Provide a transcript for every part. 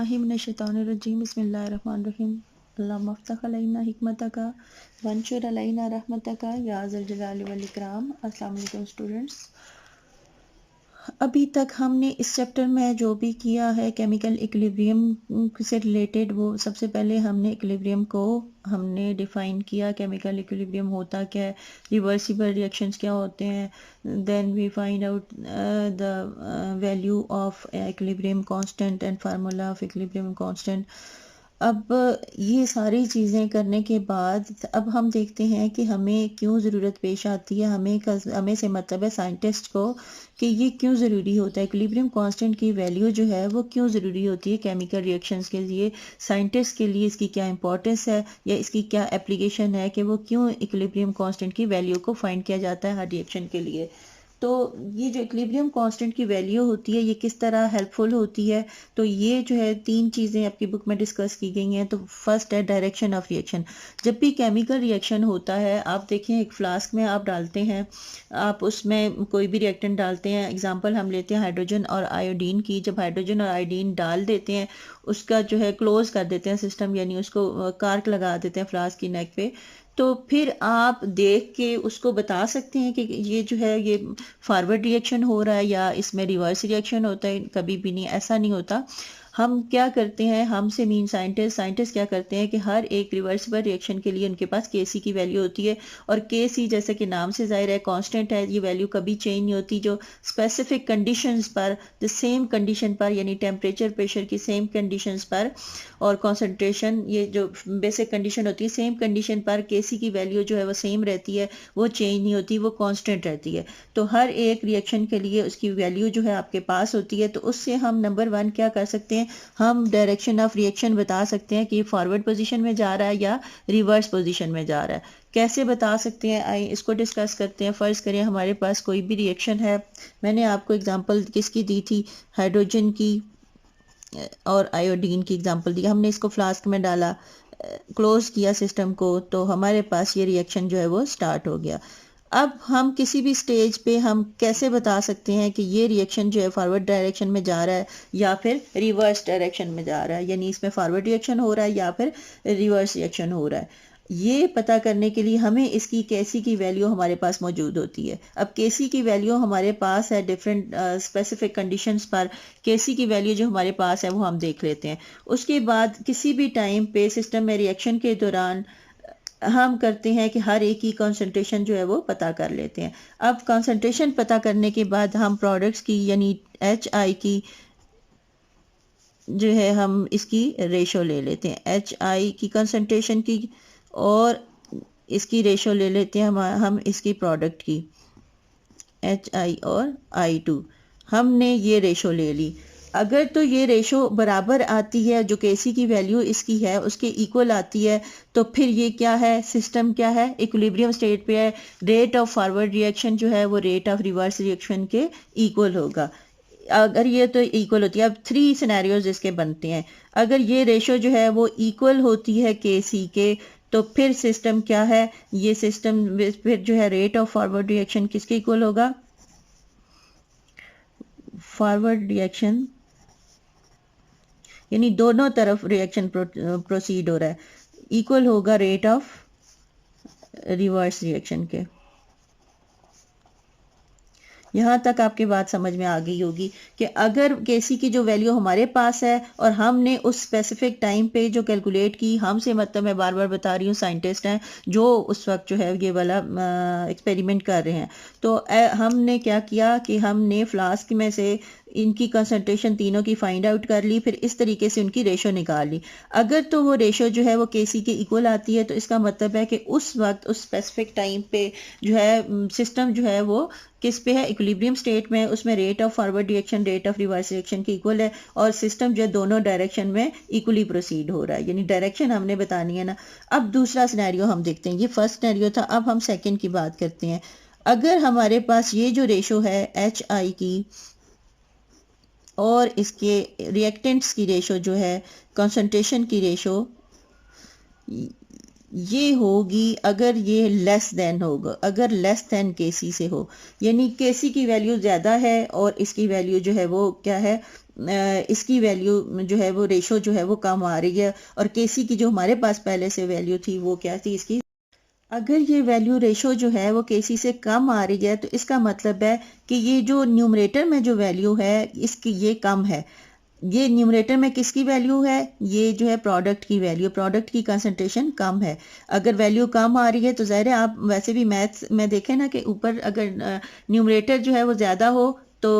बिस्मिल्लाहिर्रहमानिर्रहीम बिस्मिल्लाहिर्रहमानिर्रहीम अल्लाहुम्मा अफ्तह अलैना हिकमतका वंशुर अलैना रहमतका या ज़ल जलाली वल इकराम। अस्सलाम वालेकुम स्टूडेंट्स। अभी तक हमने इस चैप्टर में जो भी किया है केमिकल इक्विलिब्रियम से रिलेटेड, वो सबसे पहले हमने इक्विलिब्रियम को हमने डिफ़ाइन किया। केमिकल इक्विलिब्रियम होता क्या है, रिवर्सिबल रिएक्शंस क्या होते हैं, then we find out the value of equilibrium constant and formula of equilibrium constant. अब ये सारी चीज़ें करने के बाद अब हम देखते हैं कि हमें क्यों ज़रूरत पेश आती है, हमें से मतलब है साइंटिस्ट को, कि ये क्यों ज़रूरी होता है, इक्विलिब्रियम कांस्टेंट की वैल्यू जो है वो क्यों ज़रूरी होती है केमिकल रिएक्शंस के लिए। साइंटिस्ट के लिए इसकी क्या इंपॉर्टेंस है या इसकी क्या एप्लीकेशन है कि वो क्यों इक्विलिब्रियम कांस्टेंट की वैल्यू को फाइंड किया जाता है हर रिएक्शन के लिए। तो ये जो इक्विलिब्रियम कांस्टेंट की वैल्यू होती है ये किस तरह हेल्पफुल होती है, तो ये जो है 3 चीज़ें आपकी बुक में डिस्कस की गई हैं। तो फर्स्ट है डायरेक्शन ऑफ रिएक्शन। जब भी केमिकल रिएक्शन होता है, आप देखें एक फ्लास्क में आप डालते हैं, आप उसमें कोई भी रिएक्टेंट डालते हैं, एग्जांपल हम लेते हैं हाइड्रोजन और आयोडीन की। जब हाइड्रोजन और आयोडीन डाल देते हैं, उसका जो है क्लोज कर देते हैं सिस्टम, यानी उसको कार्क लगा देते हैं फ्लास्क की नेक पे, तो फिर आप देख के उसको बता सकते हैं कि ये जो है ये फॉरवर्ड रिएक्शन हो रहा है या इसमें रिवर्स रिएक्शन होता है। कभी भी नहीं, ऐसा नहीं होता। हम क्या करते हैं, हमसे मीन साइंटिस्ट क्या करते हैं कि हर एक रिवर्सिबल रिएक्शन के लिए उनके पास केसी की वैल्यू होती है, और केसी जैसे कि नाम से जाहिर है कांस्टेंट है, ये वैल्यू कभी चेंज नहीं होती। जो स्पेसिफिक कंडीशंस पर, द सेम कंडीशन पर, यानी टेम्परेचर प्रेशर की सेम कंडीशंस पर और कॉन्सेंट्रेशन, ये जो बेसिक कंडीशन होती है, सेम कंडीशन पर केसी की वैल्यू जो है वो सेम रहती है, वो चेंज नहीं होती, वो कांस्टेंट रहती है। तो हर एक रिएक्शन के लिए उसकी वैल्यू जो है आपके पास होती है। तो उससे हम नंबर 1 क्या कर सकते हैं, हम डायरेक्शन ऑफ रिएक्शन बता सकते हैं कि ये फॉरवर्ड पोजीशन में जा रहा है या रिवर्स पोजीशन में जा रहा है। कैसे बता सकते हैं, आइए इसको डिस्कस करते हैं। फ़र्ज़ करें हमारे पास कोई भी रिएक्शन है, मैंने आपको एग्जांपल किसकी दी थी, हाइड्रोजन की और आयोडीन की एग्जांपल दी। हमने इसको फ्लास्क में डाला, क्लोज किया सिस्टम को, तो हमारे पास ये रिएक्शन जो है वो स्टार्ट हो गया। अब हम किसी भी स्टेज पे हम कैसे बता सकते हैं कि ये रिएक्शन जो है फॉरवर्ड डायरेक्शन में जा रहा है या फिर रिवर्स डायरेक्शन में जा रहा है, यानी इसमें फॉरवर्ड रिएक्शन हो रहा है या फिर रिवर्स रिएक्शन हो रहा है। ये पता करने के लिए हमें इसकी केसी की वैल्यू हमारे पास मौजूद होती है। अब केसी की वैल्यू हमारे पास है डिफरेंट स्पेसिफिक कंडीशंस पर। केसी की वैल्यू जो हमारे पास है वो हम देख लेते हैं। उसके बाद किसी भी टाइम पे सिस्टम में रिएक्शन के दौरान हम करते हैं कि हर एक की कंसंट्रेशन जो है वो पता कर लेते हैं। अब कंसंट्रेशन पता करने के बाद हम प्रोडक्ट्स की यानी HI की जो है हम इसकी रेशो ले लेते हैं, HI की कंसंट्रेशन की, और इसकी रेशो ले लेते हैं हम इसकी प्रोडक्ट की HI और I2। हमने ये रेशो ले ली। अगर तो ये रेशो बराबर आती है, जो केसी की वैल्यू इसकी है उसके इक्वल आती है, तो फिर ये क्या है, सिस्टम क्या है, इक्विलिब्रियम स्टेट पे है। रेट ऑफ फॉरवर्ड रिएक्शन जो है वो रेट ऑफ रिवर्स रिएक्शन के इक्वल होगा। अगर ये तो इक्वल होती है, अब 3 सिनेरियोज इसके बनते हैं। अगर ये रेशो जो है वो इक्वल होती है केसी के, तो फिर सिस्टम क्या है, ये सिस्टम फिर जो है रेट ऑफ फॉरवर्ड रिएक्शन किसके इक्वल होगा, फॉरवर्ड रिएक्शन यानी दोनों तरफ रिएक्शन प्रोसीड हो रहा है, इक्वल होगा रेट ऑफ रिवर्स रिएक्शन के। यहाँ तक आपकी बात समझ में आ गई होगी कि अगर केसी की जो वैल्यू हमारे पास है और हमने उस स्पेसिफिक टाइम पे जो कैलकुलेट की, हमसे मतलब मैं बार बार बता रही हूँ साइंटिस्ट हैं जो उस वक्त जो है ये वाला एक्सपेरिमेंट कर रहे हैं, तो हमने क्या किया कि हमने फ्लास्क में से इनकी कंसंट्रेशन तीनों की फाइंड आउट कर ली, फिर इस तरीके से उनकी रेशो निकाल ली। अगर तो वो रेशो जो है वो केसी के इक्वल आती है, तो इसका मतलब है कि उस वक्त उस स्पेसिफिक टाइम पे जो है सिस्टम जो है वो किस पे है, इक्विलिब्रियम स्टेट में। उसमें rate of forward reaction rate of reverse reaction के इक्वल है, और सिस्टम जो है दोनों डायरेक्शन में इक्वली प्रोसीड हो रहा है, यानी डायरेक्शन हमने बतानी है ना। अब दूसरा सिनेरियो हम देखते हैं, ये फर्स्ट सिनेरियो था, अब हम सेकंड की बात करते हैं। अगर हमारे पास ये जो रेशो है HI की और इसके रिएक्टेंट्स की रेशो जो है, कंसंट्रेशन की रेशो, ये होगी अगर ये लेस देन होगा, अगर लेस देन केसी से हो, यानी केसी की वैल्यू ज़्यादा है और इसकी वैल्यू जो है वो क्या है, इसकी वैल्यू जो है वो रेशो जो है वो कम आ रही है, और केसी की जो हमारे पास पहले से वैल्यू थी वो क्या थी इसकी, अगर ये वैल्यू रेशो जो है वो केसी से कम आ रही है तो इसका मतलब है कि ये जो न्यूमरेटर में जो वैल्यू है इसकी ये कम है। ये न्यूमरेटर में किसकी वैल्यू है, ये जो है प्रोडक्ट की वैल्यू, प्रोडक्ट की कंसंट्रेशन कम है। अगर वैल्यू कम आ रही है तो ज़ाहिर है, आप वैसे भी मैथ्स में देखें ना कि ऊपर अगर न्यूमरेटर जो है वो ज़्यादा हो तो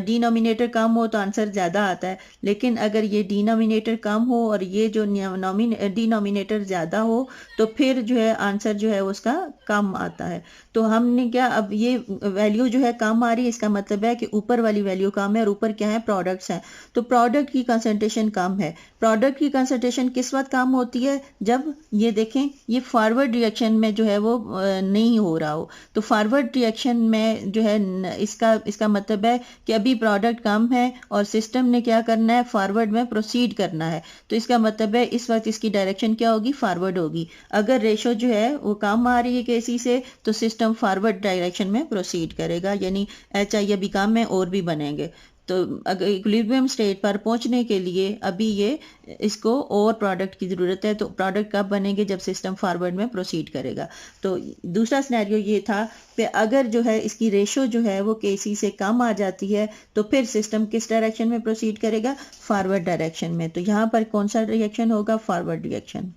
डिनोमिनेटर कम हो तो आंसर ज़्यादा आता है, लेकिन अगर ये डिनोमिनेटर कम हो और ये जो डिनोमिनेटर ज़्यादा हो तो फिर जो है आंसर जो है उसका कम आता है। तो हमने क्या, अब ये वैल्यू जो है कम आ रही है, इसका मतलब है कि ऊपर वाली वैल्यू कम है, और ऊपर क्या है, प्रोडक्ट्स हैं, तो प्रोडक्ट की कंसंट्रेशन कम है। प्रोडक्ट की कंसंट्रेशन किस वक्त कम होती है, जब ये देखें ये फॉरवर्ड रिएक्शन में जो है वो नहीं हो रहा हो। तो फॉरवर्ड रिएक्शन में जो है इसका मतलब है कि अभी प्रोडक्ट कम है और सिस्टम ने क्या करना है, फॉरवर्ड में प्रोसीड करना है, तो इसका मतलब है इस वक्त इसकी डायरेक्शन क्या होगी, फॉरवर्ड होगी। अगर रेशो जो है वो कम आ रही है केसी से तो सिस्टम फॉरवर्ड डायरेक्शन में प्रोसीड करेगा, यानी एच आई अभी कम है और भी बनेंगे। तो अगर इक्विलिब्रियम स्टेट पर पहुंचने के लिए अभी ये इसको और प्रोडक्ट की ज़रूरत है, तो प्रोडक्ट कब बनेंगे, जब सिस्टम फॉरवर्ड में प्रोसीड करेगा। तो दूसरा सिनेरियो ये था कि अगर जो है इसकी रेशो जो है वो केसी से कम आ जाती है तो फिर सिस्टम किस डायरेक्शन में प्रोसीड करेगा, फॉरवर्ड डायरेक्शन में। तो यहाँ पर कौन सा रिएक्शन होगा, फॉरवर्ड रिएक्शन।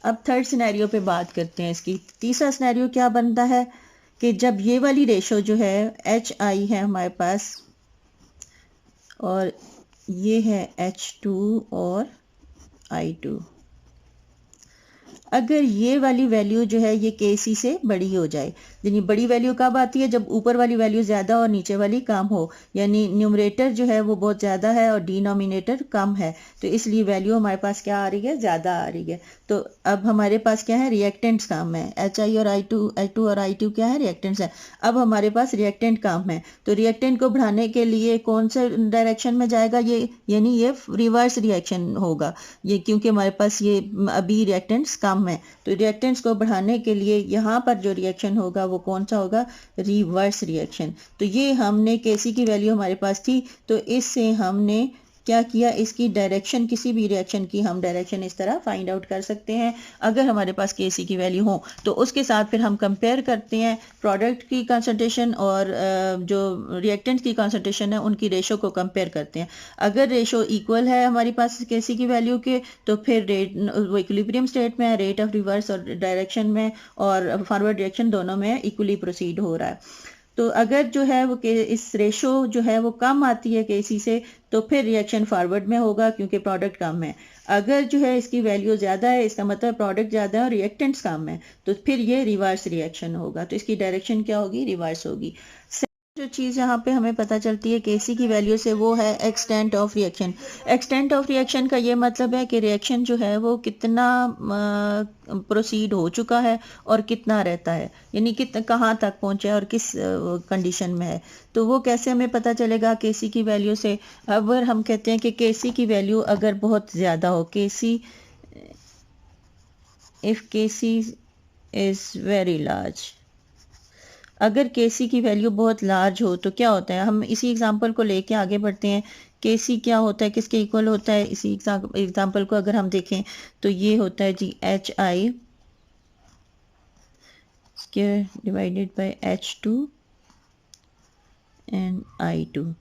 अब थर्ड सिनेरियो पे बात करते हैं इसकी। तीसरा सिनेरियो क्या बनता है कि जब ये वाली रेशो जो है एच आई है हमारे पास और ये है H2 और I2, अगर ये वाली वैल्यू जो है ये केसी से बड़ी हो जाए, यानी बड़ी वैल्यू कब आती है, जब ऊपर वाली वैल्यू ज़्यादा और नीचे वाली कम हो, यानी न्यूमरेटर जो है वो बहुत ज़्यादा है और डिनोमिनेटर कम है, तो इसलिए वैल्यू हमारे पास क्या आ रही है, ज़्यादा आ रही है। तो अब हमारे पास क्या है, रिएक्टेंट्स कम है, एच आई और आई टू और I2 क्या है, रिएक्टेंट्स है। अब हमारे पास रिएक्टेंट कम है, तो रिएक्टेंट को बढ़ाने के लिए कौन से डायरेक्शन में जाएगा ये, यानी ये रिवर्स रिएक्शन होगा ये, क्योंकि हमारे पास ये अभी रिएक्टेंट्स कम है। तो रिएक्टेंट्स को बढ़ाने के लिए यहाँ पर जो रिएक्शन होगा वो कौन सा होगा, रिवर्स रिएक्शन। तो ये हमने केसी की वैल्यू हमारे पास थी, तो इससे हमने क्या किया, इसकी डायरेक्शन, किसी भी रिएक्शन की हम डायरेक्शन इस तरह फाइंड आउट कर सकते हैं। अगर हमारे पास केसी की वैल्यू हो तो उसके साथ फिर हम कंपेयर करते हैं प्रोडक्ट की कंसंट्रेशन और जो रिएक्टेंट की कंसंट्रेशन है उनकी रेशो को कंपेयर करते हैं। अगर रेशो इक्वल है हमारे पास केसी की वैल्यू के तो फिर रेट वो इक्विलिब्रियम स्टेट में है, रेट ऑफ रिवर्स और डायरेक्शन में और फॉरवर्ड डायरेक्शन दोनों में इक्वली प्रोसीड हो रहा है। तो अगर जो है वो इस रेशो जो है वो कम आती है केसी से तो फिर रिएक्शन फॉरवर्ड में होगा क्योंकि प्रोडक्ट कम है। अगर जो है इसकी वैल्यू ज़्यादा है, इसका मतलब प्रोडक्ट ज़्यादा है और रिएक्टेंट्स कम है, तो फिर ये रिवर्स रिएक्शन होगा, तो इसकी डायरेक्शन क्या होगी, रिवर्स होगी। जो चीज़ यहाँ पे हमें पता चलती है केसी की वैल्यू से वो है extent of reaction. Extent of reaction का ये मतलब है कि रिएक्शन जो है वो कितना प्रोसीड हो चुका है और कितना रहता है, यानी कितना कहाँ तक पहुँचा है और किस कंडीशन में है। तो वो कैसे हमें पता चलेगा केसी की वैल्यू से, अगर हम कहते हैं कि केसी की वैल्यू अगर बहुत ज़्यादा हो, KC if KC is very large, अगर केसी की वैल्यू बहुत लार्ज हो तो क्या होता है, हम इसी एग्जांपल को लेके आगे बढ़ते हैं। केसी क्या होता है, किसके इक्वल होता है, इसी एग्जांपल को अगर हम देखें तो ये होता है जी H I divided by H2 and I2।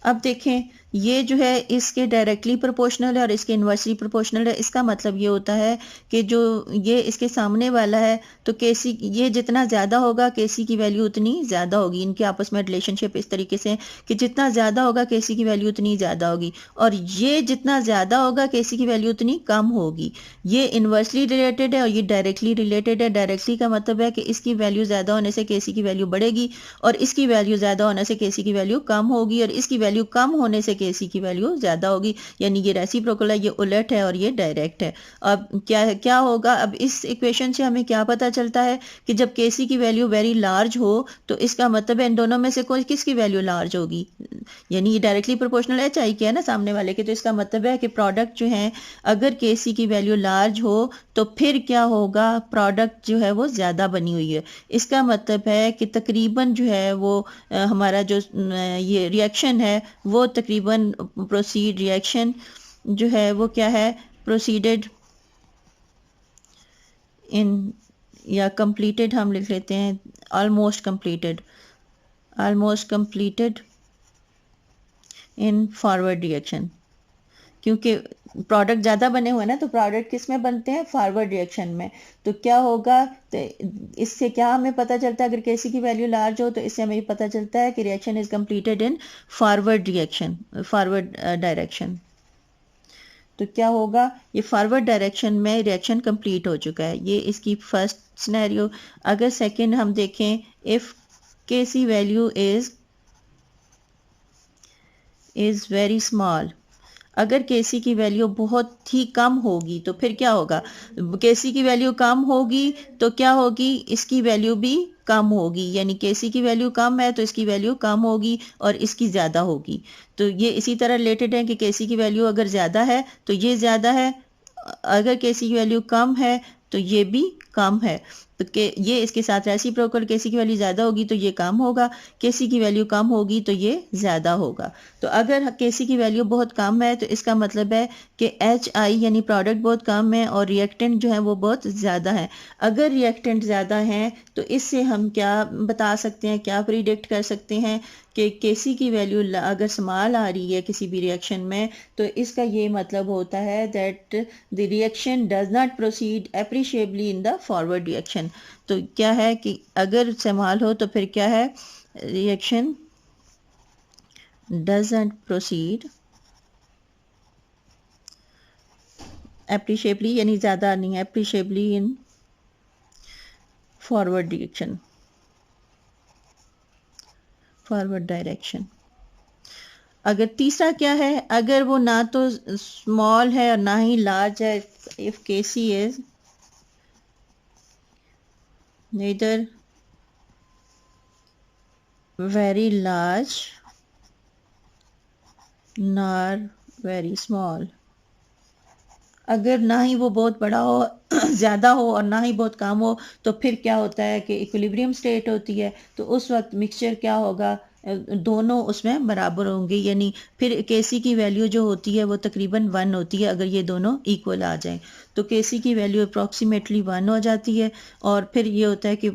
अब देखें ये जो है इसके डायरेक्टली प्रोपोर्शनल है और इसके इन्वर्सली प्रोपोर्शनल है। इसका मतलब ये होता है कि जो ये इसके सामने वाला है तो केसी ये जितना ज़्यादा होगा केसी की वैल्यू उतनी ज़्यादा होगी। इनके आपस में रिलेशनशिप इस तरीके से कि जितना ज़्यादा होगा केसी की वैल्यू उतनी ज़्यादा होगी, और ये जितना ज़्यादा होगा केसी की वैल्यू उतनी कम होगी। ये इन्वर्सली रिलेटेड है और ये डायरेक्टली रिलेटेड है। डायरेक्टली का मतलब है कि इसकी वैल्यू ज़्यादा होने से केसी की वैल्यू बढ़ेगी और इसकी वैल्यू ज़्यादा होने से केसी की वैल्यू कम होगी, और इसकी वैल्यू कम होने से केसी की वैल्यू ज़्यादा होगी। यानी ये रेसिप्रोकल है, ये उलट है और ये डायरेक्ट है। अब क्या होगा, अब इस इक्वेशन से हमें क्या पता चलता है कि जब केसी की वैल्यू वेरी लार्ज हो तो इसका मतलब है इन दोनों में से कोई किसकी वैल्यू लार्ज होगी, यानी ये डायरेक्टली प्रोपोर्शनल एच आई के है ना सामने वाले के, तो इसका मतलब है कि प्रोडक्ट जो है अगर के सी की वैल्यू लार्ज हो तो फिर क्या होगा, प्रोडक्ट जो है वो ज़्यादा बनी हुई है। इसका मतलब है कि तकरीबन जो है वो हमारा जो ये रिएक्शन है वो तकरीबन प्रोसीड रिएक्शन जो है वो क्या है, प्रोसीडेड इन या कंप्लीटेड हम लिख लेते हैं, almost completed in forward reaction, क्योंकि प्रोडक्ट ज़्यादा बने हुए ना, तो प्रोडक्ट किस में बनते हैं, फॉरवर्ड रिएक्शन में। तो क्या होगा, तो इससे क्या हमें पता चलता है, अगर केसी की वैल्यू लार्ज हो तो इससे हमें पता चलता है कि reaction is completed in forward direction. तो क्या होगा, ये फॉरवर्ड डायरेक्शन में रिएक्शन कंप्लीट हो चुका है, ये इसकी फर्स्ट सिनेरियो। अगर सेकंड हम देखें, इफ के सी वैल्यू इज वेरी स्मॉल, अगर केसी की वैल्यू बहुत ही कम होगी तो फिर क्या होगा, केसी की वैल्यू कम होगी तो क्या होगी, इसकी वैल्यू भी कम होगी, यानी केसी की वैल्यू कम है तो इसकी वैल्यू कम होगी और इसकी ज़्यादा होगी। तो ये इसी तरह रिलेटेड है कि केसी की वैल्यू अगर ज़्यादा है तो ये ज़्यादा है, अगर केसी की वैल्यू कम है तो ये भी कम है। तो ये इसके साथ रेसिप्रोकल, केसी की वैल्यू ज़्यादा होगी तो ये कम होगा, केसी की वैल्यू कम होगी तो ये ज़्यादा होगा। तो अगर केसी की वैल्यू बहुत कम है तो इसका मतलब है कि एच आई यानी प्रोडक्ट बहुत कम है और रिएक्टेंट जो है वो बहुत ज़्यादा है। अगर रिएक्टेंट ज़्यादा हैं तो इससे हम क्या बता सकते हैं, क्या प्रिडिक्ट कर सकते हैं कि केसी की वैल्यू अगर स्मॉल आ रही है किसी भी रिएक्शन में, तो इसका ये मतलब होता है that the reaction does not proceed appreciably in the forward reaction. तो क्या है कि अगर स्मॉल हो तो फिर क्या है, रिएक्शन doesn't proceed appreciably, यानी ज़्यादा नहीं है, appreciably in forward direction। अगर तीसरा क्या है, अगर वो ना तो स्मॉल है और ना ही लार्ज है, if Kc is neither very large nor very small, अगर ना ही वो बहुत बड़ा हो ज़्यादा हो और ना ही बहुत कम हो, तो फिर क्या होता है कि इक्विलिब्रियम स्टेट होती है। तो उस वक्त मिक्सचर क्या होगा, दोनों उसमें बराबर होंगे, यानी फिर केसी की वैल्यू जो होती है वो तकरीबन 1 होती है अगर ये दोनों इक्वल आ जाएं। तो केसी की वैल्यू अप्रॉक्सीमेटली 1 हो जाती है और फिर ये होता है कि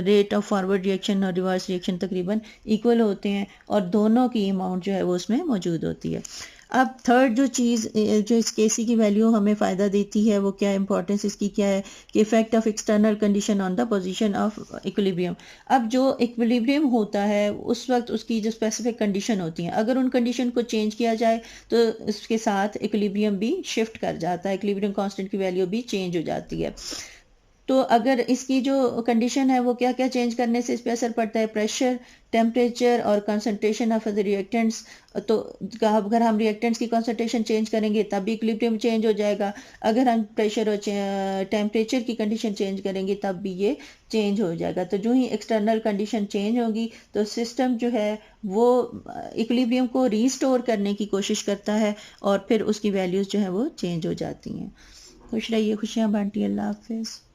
रेट ऑफ फॉरवर्ड रिएक्शन और रिवर्स रिएक्शन तकरीबन इक्वल होते हैं और दोनों की अमाउंट जो है वो उसमें मौजूद होती है। अब थर्ड जो चीज़ जो इस केसी की वैल्यू हमें फ़ायदा देती है वो क्या, इंपॉर्टेंस इसकी क्या है कि effect of external condition on the position of equilibrium. अब जो इक्विलिब्रियम होता है उस वक्त उसकी जो स्पेसिफिक कंडीशन होती हैं, अगर उन कंडीशन को चेंज किया जाए तो उसके साथ इक्विलिब्रियम भी शिफ्ट कर जाता है, इक्विलिब्रियम कांस्टेंट की वैल्यू भी चेंज हो जाती है। तो अगर इसकी जो कंडीशन है वो क्या क्या चेंज करने से इस पर असर पड़ता है, प्रेशर, टेम्परेचर और कंसंट्रेशन ऑफ द रिएक्टेंट्स। तो अगर हम रिएक्टेंट्स की कंसंट्रेशन चेंज करेंगे तब भी इक्विलिब्रियम चेंज हो जाएगा, अगर हम प्रेशर और टेम्परेचर की कंडीशन चेंज करेंगे तब भी ये चेंज हो जाएगा। तो जो ही एक्सटर्नल कंडीशन चेंज होगी तो सिस्टम जो है वो इक्विलिब्रियम को रीस्टोर करने की कोशिश करता है और फिर उसकी वैल्यूज़ जो है वो चेंज हो जाती हैं। खुश रहिए, खुशियाँ बांटिए, अल्लाह हाफिज़।